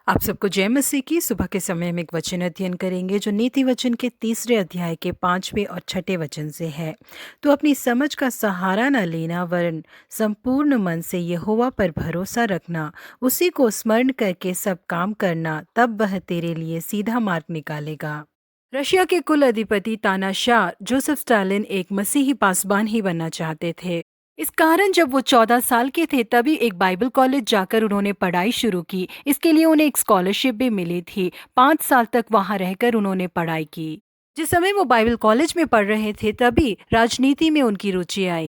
आप सबको जय मसीह की। सुबह के समय हम एक वचन अध्ययन करेंगे जो नीति वचन के 3 अध्याय के 5वें और 6ठे वचन से है। तो अपनी समझ का सहारा न लेना, वरन संपूर्ण मन से यहोवा पर भरोसा रखना, उसी को स्मरण करके सब काम करना, तब वह तेरे लिए सीधा मार्ग निकालेगा। रशिया के कुल अधिपति तानाशाह जोसेफ स्टालिन एक मसीही पासबान ही बनना चाहते थे। इस कारण जब वो 14 साल के थे तभी एक बाइबल कॉलेज जाकर उन्होंने पढ़ाई शुरू की। इसके लिए उन्हें एक स्कॉलरशिप भी मिली थी। 5 साल तक वहां रहकर उन्होंने पढ़ाई की। जिस समय वो बाइबल कॉलेज में पढ़ रहे थे तभी राजनीति में उनकी रुचि आई।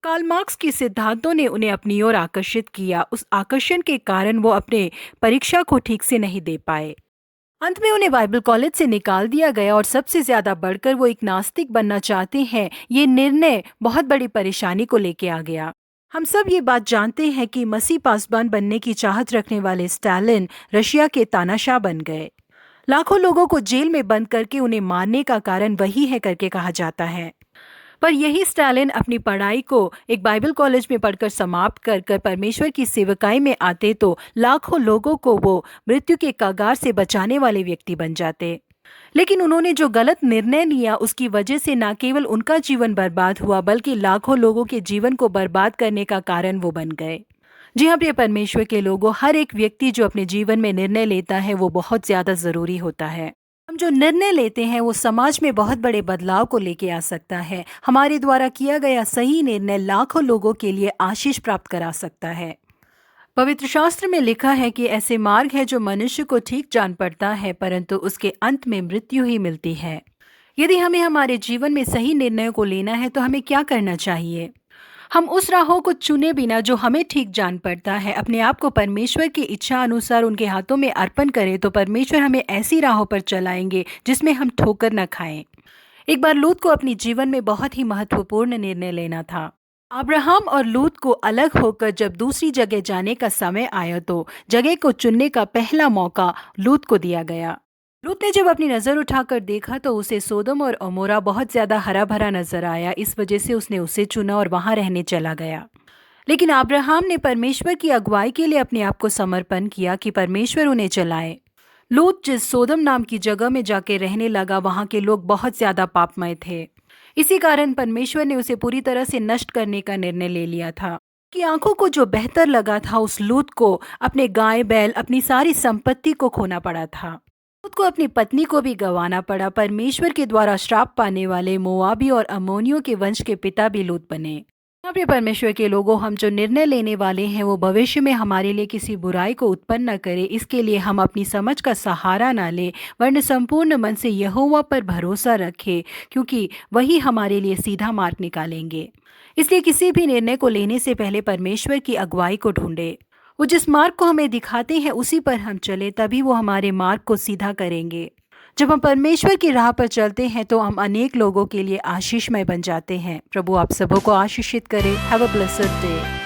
कार्ल मार्क्स के सिद्धांतों ने उन्हें अपनी ओर आकर्षित किया। उस आकर्षण के कारण वो अपने परीक्षा को ठीक से नहीं दे पाए। अंत में उन्हें बाइबल कॉलेज से निकाल दिया गया और सबसे ज्यादा बढ़कर वो एक नास्तिक बनना चाहते हैं, ये निर्णय बहुत बड़ी परेशानी को लेके आ गया। हम सब ये बात जानते हैं कि मसीह पासबान बनने की चाहत रखने वाले स्टालिन रशिया के तानाशाह बन गए। लाखों लोगों को जेल में बंद करके उन्हें मारने का कारण वही है करके कहा जाता है। पर यही स्टालिन अपनी पढ़ाई को एक बाइबल कॉलेज में पढ़कर समाप्त कर कर परमेश्वर की सेवकाई में आते तो लाखों लोगों को वो मृत्यु के कगार से बचाने वाले व्यक्ति बन जाते। लेकिन उन्होंने जो गलत निर्णय लिया उसकी वजह से न केवल उनका जीवन बर्बाद हुआ बल्कि लाखों लोगों के जीवन को बर्बाद करने का कारण वो बन गए। जी हाँ प्रिय परमेश्वर के लोगों, हर एक व्यक्ति जो अपने जीवन में निर्णय लेता है वो बहुत ज्यादा जरूरी होता है। हम जो निर्णय लेते हैं वो समाज में बहुत बड़े बदलाव को लेके आ सकता है। हमारे द्वारा किया गया सही निर्णय लाखों लोगों के लिए आशीष प्राप्त करा सकता है। पवित्र शास्त्र में लिखा है कि ऐसे मार्ग है जो मनुष्य को ठीक जान पड़ता है, परंतु उसके अंत में मृत्यु ही मिलती है। यदि हमें हमारे जीवन में सही निर्णयों को लेना है तो हमें क्या करना चाहिए? हम उस राहों को चुने बिना जो हमें ठीक जान पड़ता है, अपने आप को परमेश्वर की इच्छा अनुसार उनके हाथों में अर्पण करें तो परमेश्वर हमें ऐसी राहों पर चलाएंगे जिसमें हम ठोकर न खाएं। एक बार लूत को अपने जीवन में बहुत ही महत्वपूर्ण निर्णय लेना था। अब्राहम और लूत को अलग होकर जब दूसरी जगह जाने का समय आया तो जगह को चुनने का पहला मौका लूत को दिया गया। लूत ने जब अपनी नजर उठाकर देखा तो उसे सोदोम और अमोरा बहुत ज्यादा हरा भरा नजर आया। इस वजह से उसने उसे चुना और वहां रहने चला गया। लेकिन अब्राहम ने परमेश्वर की अगुवाई के लिए अपने आप को समर्पण किया कि परमेश्वर उन्हें चलाए। लूत जिस सोदम नाम की जगह में जाके रहने लगा, वहां के लोग बहुत ज्यादा पापमय थे। इसी कारण परमेश्वर ने उसे पूरी तरह से नष्ट करने का निर्णय ले लिया था। कि आंखों को जो बेहतर लगा था, उस लूत को अपने गाय बैल, अपनी सारी संपत्ति को खोना पड़ा था। खुद को अपनी पत्नी को भी गंवाना पड़ा। परमेश्वर के द्वारा श्राप पाने वाले मोआबी और अमोनियों के वंश के पिता भी लूत बने। यहाँ पे परमेश्वर के लोगों, हम जो निर्णय लेने वाले हैं वो भविष्य में हमारे लिए किसी बुराई को उत्पन्न न करे, इसके लिए हम अपनी समझ का सहारा ना ले, वरन संपूर्ण मन से यहोवा पर भरोसा रखें, क्योंकि वही हमारे लिए सीधा मार्ग निकालेंगे। इसलिए किसी भी निर्णय को लेने से पहले परमेश्वर की अगुवाई को ढूंढे। वो जिस मार्ग को हमें दिखाते हैं उसी पर हम चले, तभी वो हमारे मार्ग को सीधा करेंगे। जब हम परमेश्वर की राह पर चलते हैं तो हम अनेक लोगों के लिए आशीषमय बन जाते हैं। प्रभु आप सबों को आशीषित करे। Have a blessed day.